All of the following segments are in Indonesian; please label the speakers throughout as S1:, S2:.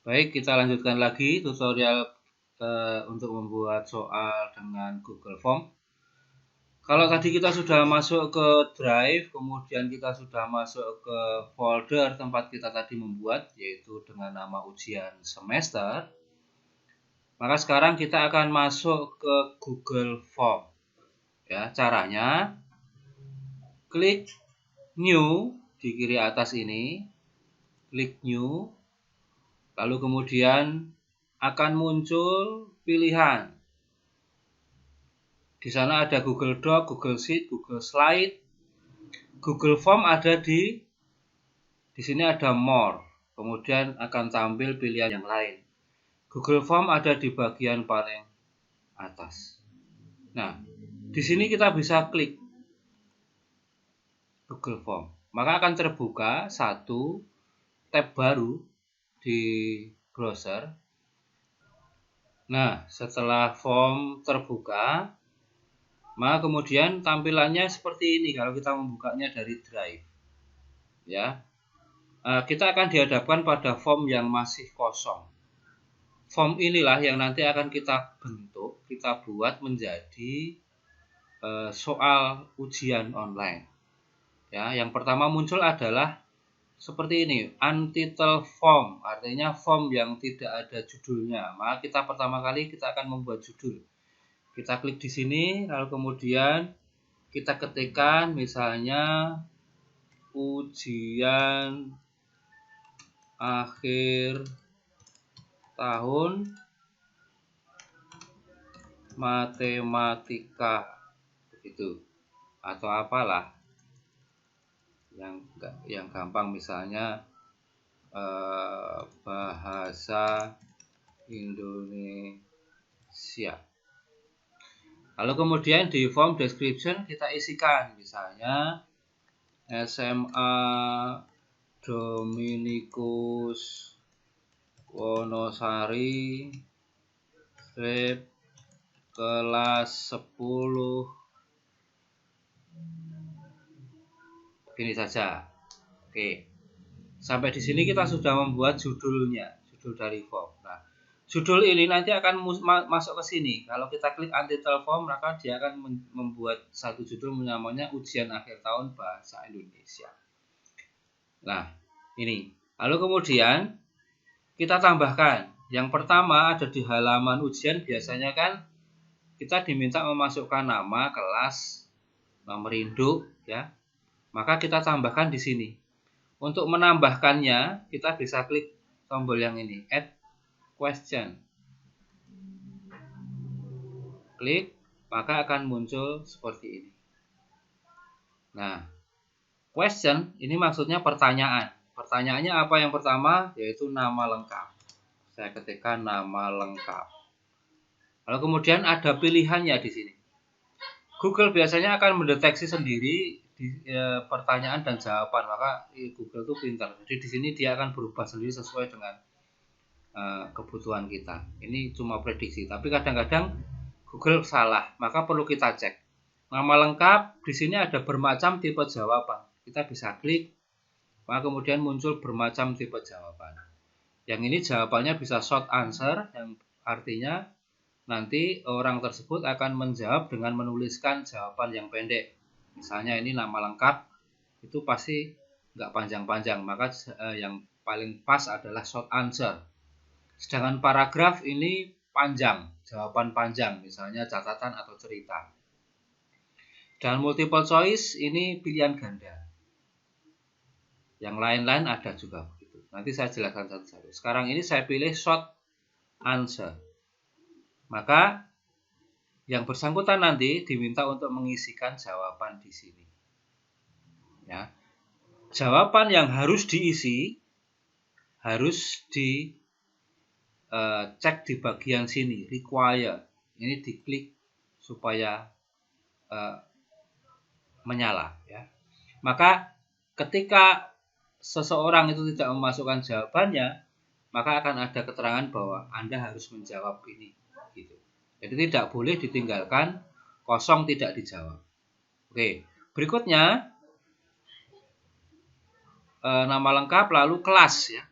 S1: Baik, kita lanjutkan lagi tutorial untuk membuat soal dengan Google Form. Kalau tadi kita sudah masuk ke Drive, kemudian kita sudah masuk ke folder tempat kita tadi membuat, yaitu dengan nama ujian semester. Maka sekarang kita akan masuk ke Google Form. Ya, caranya klik New di kiri atas ini, klik New. Lalu kemudian akan muncul pilihan. Di sana ada Google Doc, Google Sheet, Google Slide. Google Form ada di sini ada More. Kemudian akan tampil pilihan yang lain. Google Form ada di bagian paling atas. Nah, di sini kita bisa klik Google Form. Maka akan terbuka satu tab baru di browser. Nah, setelah form terbuka, maka kemudian tampilannya seperti ini kalau kita membukanya dari Drive. Ya, kita akan dihadapkan pada form yang masih kosong. Form inilah yang nanti akan kita bentuk, kita buat menjadi soal ujian online. Ya, yang pertama muncul adalah seperti ini, untitled form, artinya form yang tidak ada judulnya. Maka kita pertama kali kita akan membuat judul. Kita klik di sini, lalu kemudian kita ketikkan misalnya ujian akhir tahun matematika, begitu, atau apalah yang gampang, misalnya bahasa Indonesia. Lalu kemudian di form description kita isikan misalnya SMA Dominikus Wonosari kelas 10. Begini saja. Oke. Sampai di sini kita sudah membuat judulnya, judul dari form. Nah, judul ini nanti akan masuk ke sini. Kalau kita klik untitled form, maka dia akan membuat satu judul namanya ujian akhir tahun bahasa Indonesia. Nah, ini. Lalu kemudian kita tambahkan. Yang pertama ada di halaman ujian, biasanya kan kita diminta memasukkan nama, kelas, nomor induk, ya. Maka kita tambahkan di sini. Untuk menambahkannya, kita bisa klik tombol yang ini, add question. Klik, maka akan muncul seperti ini. Nah, question ini maksudnya pertanyaan. Pertanyaannya apa yang pertama? Yaitu nama lengkap. Saya ketikkan nama lengkap. Lalu kemudian ada pilihannya di sini. Google biasanya akan mendeteksi sendiri pertanyaan dan jawaban, maka Google itu pintar. Jadi di sini dia akan berubah sendiri sesuai dengan kebutuhan kita. Ini cuma prediksi, tapi kadang-kadang Google salah, maka perlu kita cek. Nama lengkap di sini ada bermacam tipe jawaban. Kita bisa klik, maka kemudian muncul bermacam tipe jawaban. Yang ini jawabannya bisa short answer, yang artinya nanti orang tersebut akan menjawab dengan menuliskan jawaban yang pendek. Misalnya ini nama lengkap, itu pasti nggak panjang-panjang, maka yang paling pas adalah short answer. Sedangkan paragraf ini panjang, jawaban panjang, misalnya catatan atau cerita. Dan multiple choice ini pilihan ganda. Yang lain-lain ada juga begitu. Nanti saya jelaskan satu-satu. Sekarang ini saya pilih short answer. Maka yang bersangkutan nanti diminta untuk mengisikan jawaban di sini. Ya. Jawaban yang harus diisi harus cek di bagian sini, require. Ini diklik supaya menyala, ya. Maka ketika seseorang itu tidak memasukkan jawabannya, maka akan ada keterangan bahwa Anda harus menjawab ini, gitu. Jadi tidak boleh ditinggalkan kosong tidak dijawab. Oke, berikutnya nama lengkap lalu kelas, ya.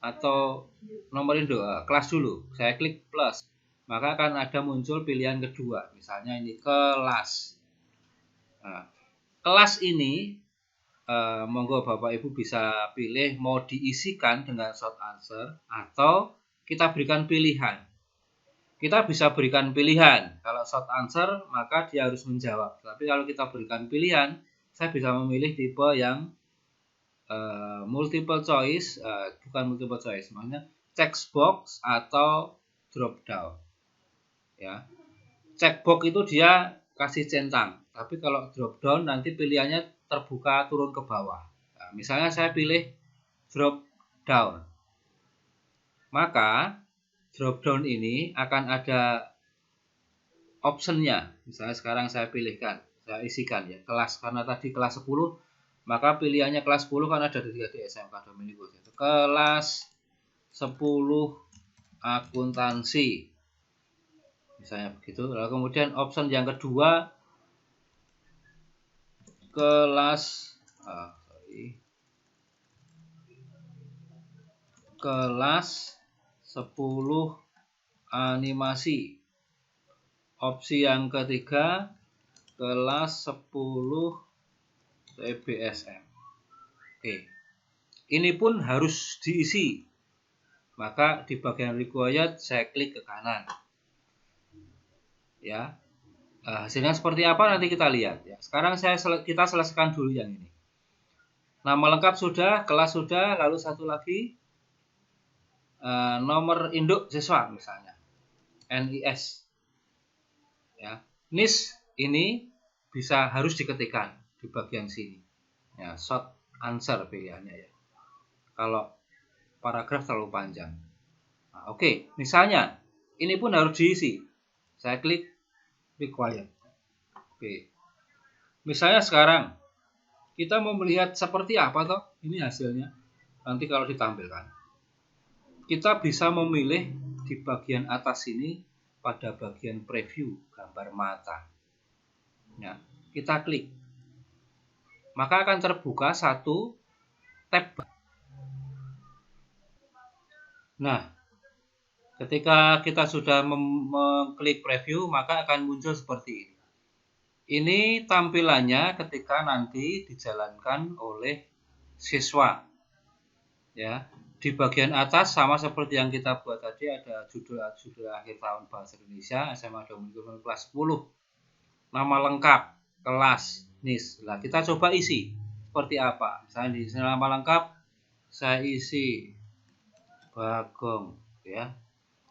S1: atau nomor induk kelas dulu, saya klik plus, maka akan ada muncul pilihan kedua, misalnya ini kelas. Nah, kelas ini monggo Bapak Ibu bisa pilih mau diisikan dengan short answer atau kita berikan pilihan. Kita bisa berikan pilihan. Kalau short answer maka dia harus menjawab. Tapi kalau kita berikan pilihan, saya bisa memilih tipe yang multiple choice, bukan multiple choice, maksudnya checkbox atau drop down. Ya, checkbox itu dia kasih centang, tapi kalau drop down nanti pilihannya terbuka turun ke bawah. Nah, misalnya saya pilih drop down, maka drop down ini akan ada optionnya. Misalnya sekarang saya pilihkan, saya isikan ya kelas, karena tadi kelas 10, maka pilihannya kelas 10 kan ada di SMK Dominikus, itu kelas 10 akuntansi, misalnya begitu. Lalu kemudian option yang kedua kelas kelas 10 animasi. Opsi yang ketiga kelas 10 TBSM. Oke. Ini pun harus diisi. Maka di bagian required saya klik ke kanan. Ya. Hasilnya seperti apa nanti kita lihat ya. Sekarang kita selesaikan dulu yang ini. Nama lengkap sudah, kelas sudah, lalu satu lagi nomor induk siswa misalnya. NIS. Ya. NIS ini harus diketikkan di bagian sini. Ya, short answer pilihannya ya. Kalau paragraf terlalu panjang. Nah, oke, misalnya ini pun harus diisi. Saya klik required. Oke. Misalnya sekarang kita mau melihat seperti apa toh ini hasilnya. Nanti kalau ditampilkan. Kita bisa memilih di bagian atas ini pada bagian preview gambar mata. Ya, kita klik. Maka akan terbuka satu tab. Nah, ketika kita sudah mengklik preview, maka akan muncul seperti ini. Ini tampilannya ketika nanti dijalankan oleh siswa. Ya, di bagian atas sama seperti yang kita buat tadi, ada judul akhir tahun Bahasa Indonesia SMA Dominikus kelas 10. Nama lengkap, kelas, NIS. Nah, kita coba isi seperti apa. Misalnya di nama lengkap saya isi Bagong ya.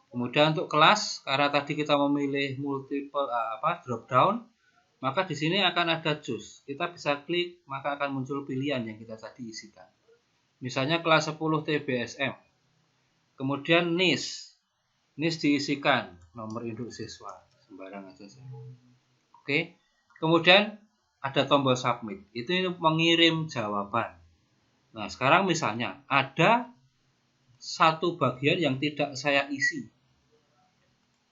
S1: Kemudian untuk kelas, karena tadi kita memilih multiple drop down, maka di sini akan ada choose. Kita bisa klik, maka akan muncul pilihan yang kita tadi isikan. Misalnya kelas 10 TBSM. Kemudian NIS. NIS diisikan nomor induk siswa, sembarang aja saya. Oke. Kemudian ada tombol submit. Itu mengirim jawaban. Nah, sekarang misalnya ada satu bagian yang tidak saya isi,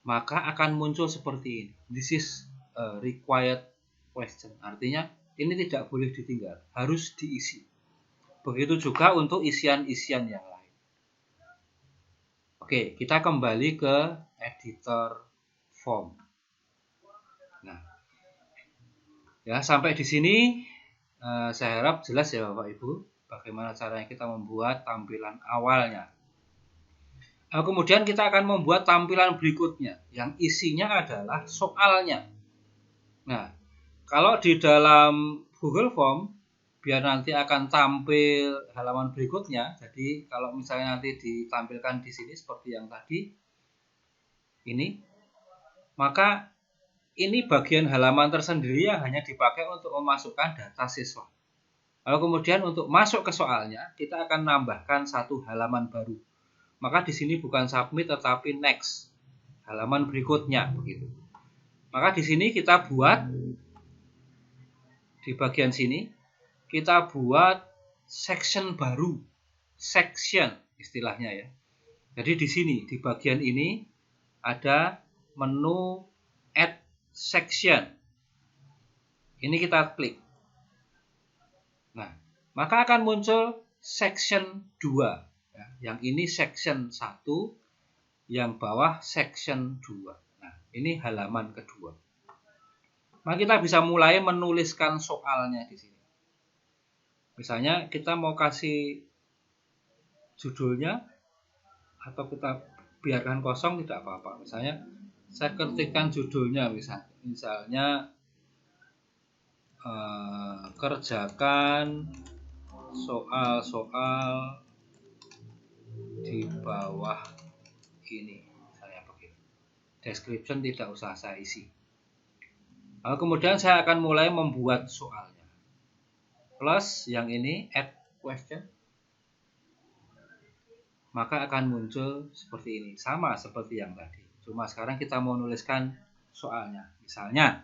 S1: maka akan muncul seperti ini. This is a required question. Artinya ini tidak boleh ditinggal, harus diisi. Begitu juga untuk isian-isian yang lain. Oke, kita kembali ke editor form. Nah, ya sampai di sini saya harap jelas ya Bapak Ibu, bagaimana caranya kita membuat tampilan awalnya. Nah, kemudian kita akan membuat tampilan berikutnya yang isinya adalah soalnya. Nah, kalau di dalam Google Form biar nanti akan tampil halaman berikutnya. Jadi kalau misalnya nanti ditampilkan di sini seperti yang tadi ini, maka ini bagian halaman tersendiri yang hanya dipakai untuk memasukkan data siswa. Lalu kemudian untuk masuk ke soalnya, kita akan nambahkan satu halaman baru. Maka di sini bukan submit tetapi next, halaman berikutnya begitu. Maka di sini kita buat di bagian sini kita buat section baru, section istilahnya ya. Jadi di sini di bagian ini ada menu add section. Ini kita klik. Nah, maka akan muncul section 2. Ya, yang ini section 1, yang bawah section 2. Nah, ini halaman kedua. Nah, kita bisa mulai menuliskan soalnya di sini. Misalnya kita mau kasih judulnya atau kita biarkan kosong tidak apa-apa. Misalnya saya ketikkan judulnya misalnya kerjakan soal-soal di bawah ini, misalnya begitu. Description tidak usah saya isi. Lalu kemudian saya akan mulai membuat soalnya. Plus yang ini add question, maka akan muncul seperti ini, sama seperti yang tadi. Cuma sekarang kita mau nuliskan soalnya. Misalnya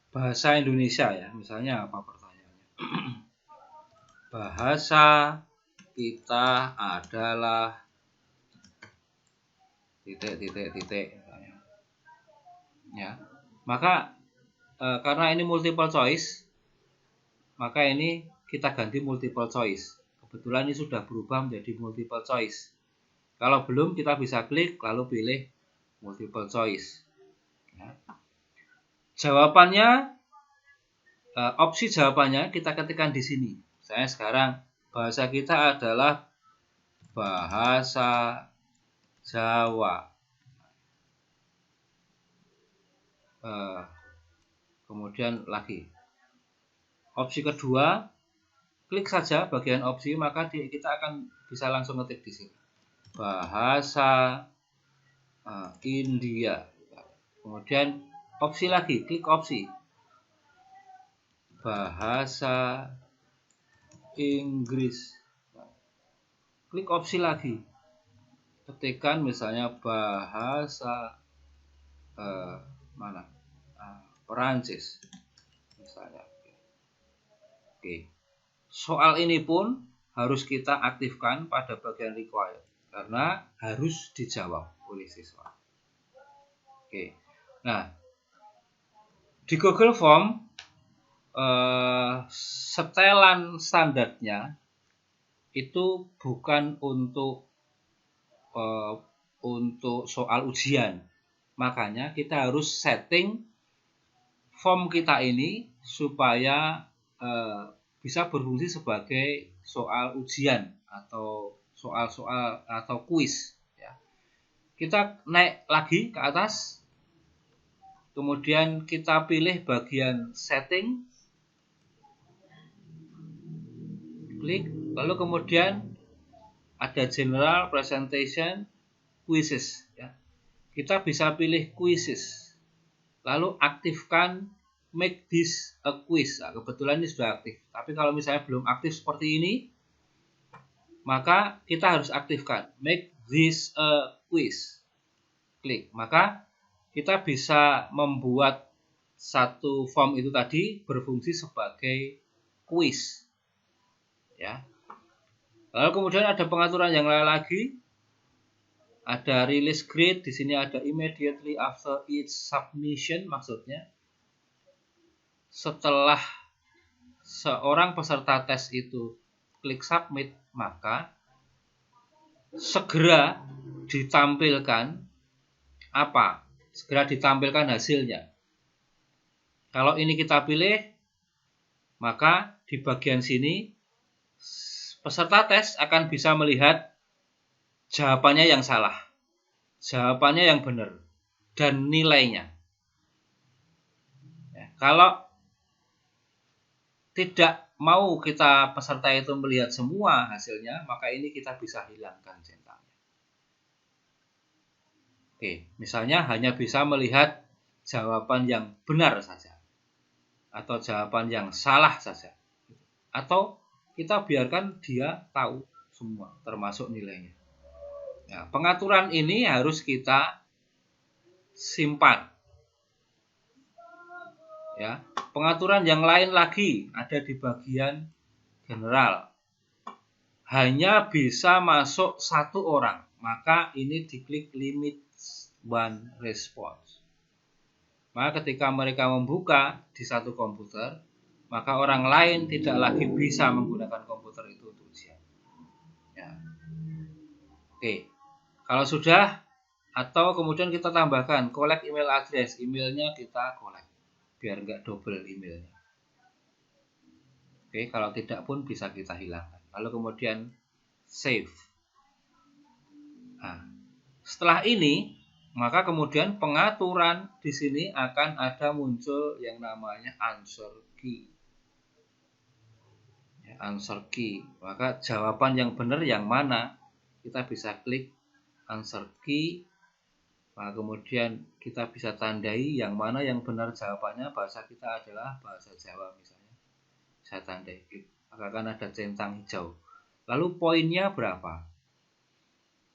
S1: bahasa Indonesia ya, misalnya apa pertanyaannya? Bahasa kita adalah titik ya. Maka karena ini multiple choice, maka ini kita ganti multiple choice. Kebetulan ini sudah berubah menjadi multiple choice. Kalau belum, kita bisa klik lalu pilih multiple choice ya. Jawabannya, opsi jawabannya kita ketikkan di sini. Saya sekarang bahasa kita adalah bahasa Jawa. Kemudian lagi opsi kedua, klik saja bagian opsi, maka kita akan bisa langsung ngetik di sini bahasa India. Kemudian opsi lagi, klik opsi bahasa Inggris, klik opsi lagi, ketikkan misalnya bahasa Perancis misalnya. Oke. Soal ini pun harus kita aktifkan pada bagian required karena harus dijawab oleh siswa. Oke. Nah, di Google Form setelan standarnya itu bukan untuk soal ujian. Makanya kita harus setting form kita ini supaya bisa berfungsi sebagai soal ujian atau soal-soal atau kuis ya. Kita naik lagi ke atas, kemudian kita pilih bagian setting, klik, lalu kemudian ada general, presentation, quizzes ya. Kita bisa pilih quizzes, lalu aktifkan make this a quiz. Nah, kebetulan ini sudah aktif, tapi kalau misalnya belum aktif seperti ini, maka kita harus aktifkan make this a quiz. Klik, maka kita bisa membuat satu form itu tadi berfungsi sebagai quiz ya. Lalu kemudian ada pengaturan yang lain lagi, ada release grade, di sini ada immediately after each submission, maksudnya setelah seorang peserta tes itu klik submit, maka segera ditampilkan apa? Segera ditampilkan hasilnya. Kalau ini kita pilih, maka di bagian sini peserta tes akan bisa melihat jawabannya yang salah, jawabannya yang benar, dan nilainya. Ya, kalau tidak mau kita peserta itu melihat semua hasilnya, maka ini kita bisa hilangkan centangnya. Oke, misalnya hanya bisa melihat jawaban yang benar saja, atau jawaban yang salah saja, atau kita biarkan dia tahu semua, termasuk nilainya. Nah, pengaturan ini harus kita simpan. Ya, pengaturan yang lain lagi ada di bagian general. Hanya bisa masuk satu orang, maka ini diklik limit one response. Maka ketika mereka membuka di satu komputer, maka orang lain tidak lagi bisa menggunakan komputer itu untuk ujian. Ya. Oke, kalau sudah, atau kemudian kita tambahkan collect email address, emailnya kita collect biar nggak double emailnya. Oke, kalau tidak pun bisa kita hilangkan. Lalu kemudian save. Nah, setelah ini maka kemudian pengaturan di sini akan ada muncul yang namanya answer key. Ya, answer key. Maka jawaban yang benar yang mana? Kita bisa klik answer key. Nah, kemudian kita bisa tandai yang mana yang benar jawabannya. Bahasa kita adalah bahasa Jawa misalnya. Saya tandai klik. Maka akan ada centang hijau. Lalu poinnya berapa?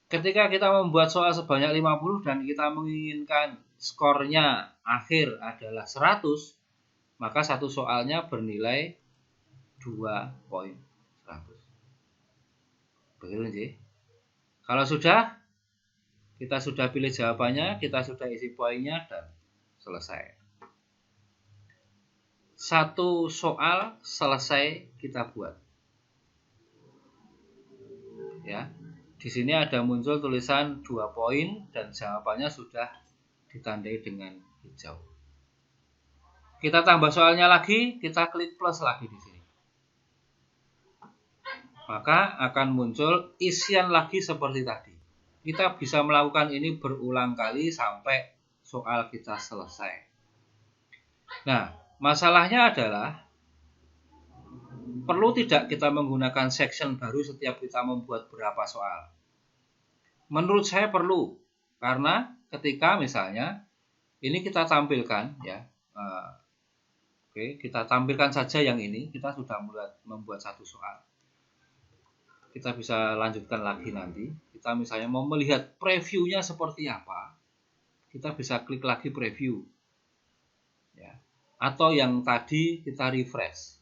S1: Ketika kita membuat soal sebanyak 50 dan kita menginginkan skornya akhir adalah 100, maka satu soalnya bernilai 2 poin 100. Begitu sih. Kalau sudah, kita sudah pilih jawabannya, kita sudah isi poinnya dan selesai. Satu soal selesai kita buat. Ya. Di sini ada muncul tulisan 2 poin dan jawabannya sudah ditandai dengan hijau. Kita tambah soalnya lagi, kita klik plus lagi di sini. Maka akan muncul isian lagi seperti tadi. Kita bisa melakukan ini berulang kali sampai soal kita selesai. Nah, masalahnya adalah perlu tidak kita menggunakan section baru setiap kita membuat berapa soal? Menurut saya perlu, karena ketika misalnya ini kita tampilkan ya, oke, kita tampilkan saja yang ini, kita sudah membuat satu soal. Kita bisa lanjutkan lagi nanti. Kita misalnya mau melihat previewnya seperti apa, kita bisa klik lagi preview, ya. Atau yang tadi kita refresh.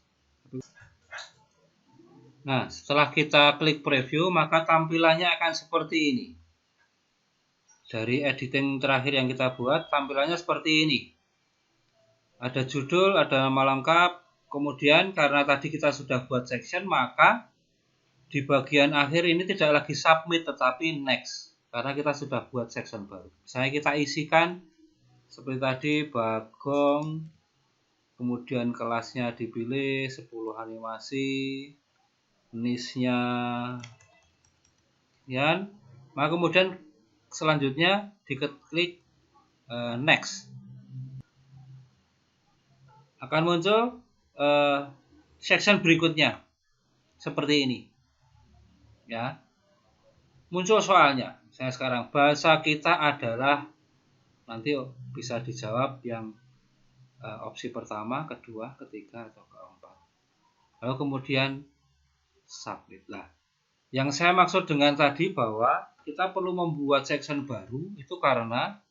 S1: Nah, setelah kita klik preview, maka tampilannya akan seperti ini. Dari editing terakhir yang kita buat, tampilannya seperti ini. Ada judul, ada nama lengkap. Kemudian karena tadi kita sudah buat section, maka di bagian akhir ini tidak lagi submit tetapi next, karena kita sudah buat section baru. Misalnya kita isikan seperti tadi Bagong, kemudian kelasnya dipilih 10 animasi, niche-nya ya. Maka kemudian selanjutnya diklik next. Akan muncul section berikutnya seperti ini. Ya, muncul soalnya. Saya sekarang bahasa kita adalah, nanti bisa dijawab yang opsi pertama, kedua, ketiga, atau keempat. Lalu kemudian submit lah. Yang saya maksud dengan tadi bahwa kita perlu membuat section baru itu karena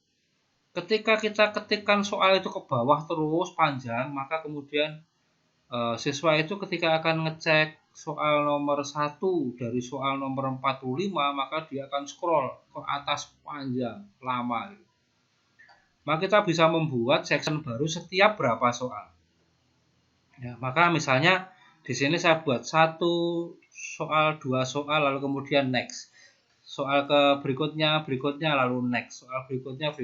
S1: ketika kita ketikkan soal itu ke bawah terus panjang, maka kemudian siswa itu ketika akan ngecek soal nomor 1 dari soal nomor 45, maka dia akan scroll ke atas panjang, lama. Maka kita bisa membuat section baru setiap berapa soal. Ya, maka misalnya di sini saya buat 1 soal, 2 soal, lalu kemudian next. Soal ke berikutnya, lalu next. Soal berikutnya,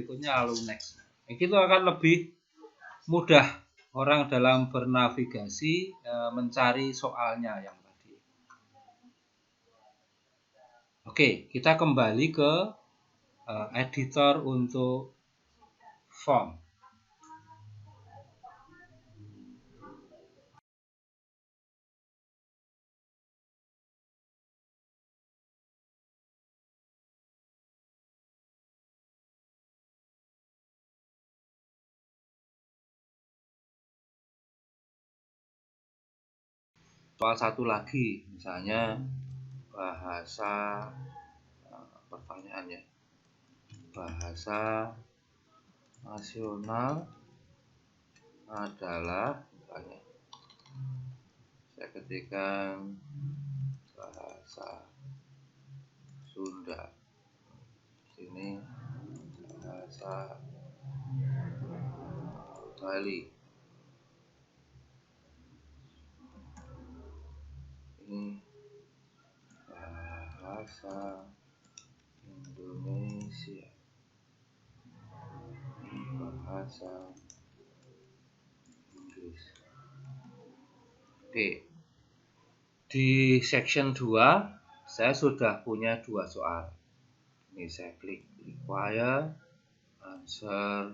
S1: lalu next. Itu akan lebih mudah orang dalam bernavigasi mencari soalnya yang tadi. Oke, kita kembali ke editor untuk form. Soal satu lagi, misalnya bahasa pertanyaannya, bahasa nasional adalah, misalnya saya ketikkan bahasa Sunda, sini bahasa Bali, ini bahasa Indonesia, bahasa Inggris. Oke, di section 2 saya sudah punya 2 soal. Ini saya klik require answer,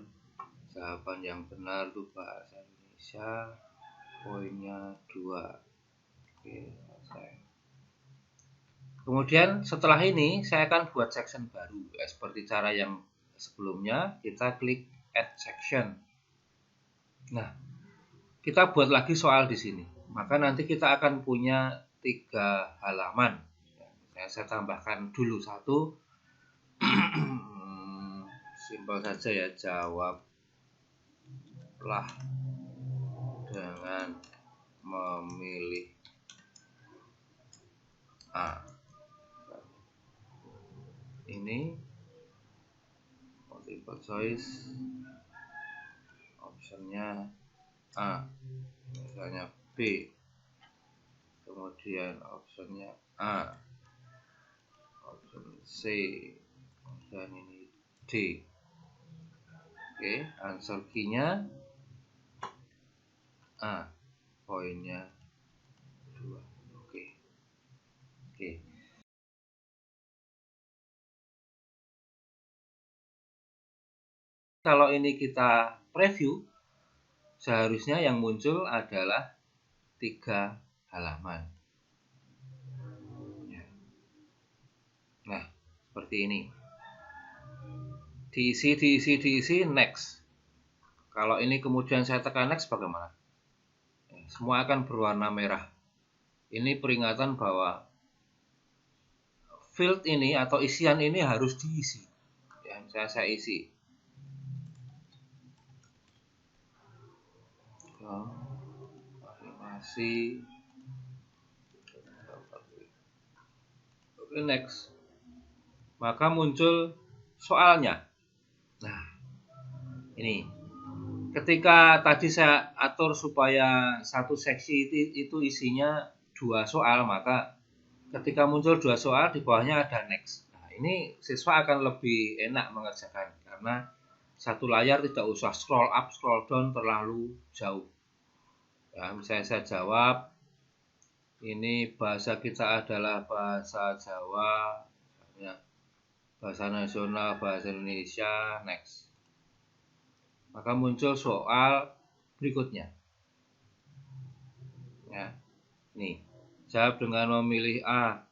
S1: jawaban yang benar itu bahasa Indonesia, poinnya 2. Oke, selesai. Kemudian setelah ini saya akan buat section baru ya, seperti cara yang sebelumnya. Kita klik add section. Nah, kita buat lagi soal di sini. Maka nanti kita akan punya 3 halaman. Saya tambahkan dulu 1. Simpel saja ya, jawablah dengan memilih A. Ini multiple choice, optionnya A, misalnya B, kemudian optionnya A, option C, dan ini D. Oke, answer key-nya A, poinnya 2. Oke. Kalau ini kita preview, seharusnya yang muncul adalah 3 halaman. Nah, seperti ini. Diisi, next. Kalau ini kemudian saya tekan next, bagaimana? Semua akan berwarna merah. Ini peringatan bahwa field ini atau isian ini harus diisi. Ya, misalnya saya isi. Animasi. Oke, next. Maka muncul soalnya. Nah, ini. Ketika tadi saya atur supaya satu seksi itu isinya 2 soal, maka ketika muncul 2 soal di bawahnya ada next. Nah, ini siswa akan lebih enak mengerjakan karena satu layar tidak usah scroll up, scroll down terlalu jauh. Ya, misalnya saya jawab, ini bahasa kita adalah bahasa Jawa, ya, bahasa nasional, bahasa Indonesia, next. Maka muncul soal berikutnya. Ya, nih, jawab dengan memilih A.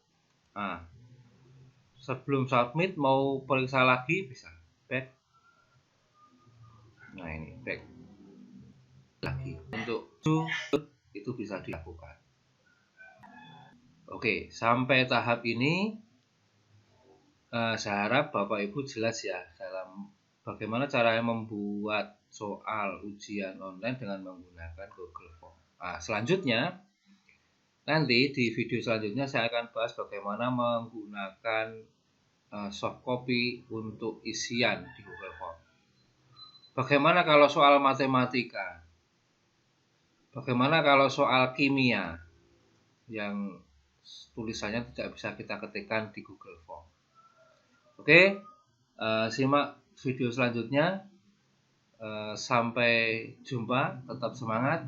S1: Sebelum submit mau periksa lagi bisa back. Nah, ini back lagi untuk itu bisa dilakukan. Oke, sampai tahap ini saya harap Bapak Ibu jelas ya dalam bagaimana caranya membuat soal ujian online dengan menggunakan Google Form. Nah, selanjutnya nanti di video selanjutnya saya akan bahas bagaimana menggunakan soft copy untuk isian di Google Form. Bagaimana kalau soal matematika? Bagaimana kalau soal kimia yang tulisannya tidak bisa kita ketikkan di Google Form? Oke, simak video selanjutnya. Sampai jumpa, tetap semangat.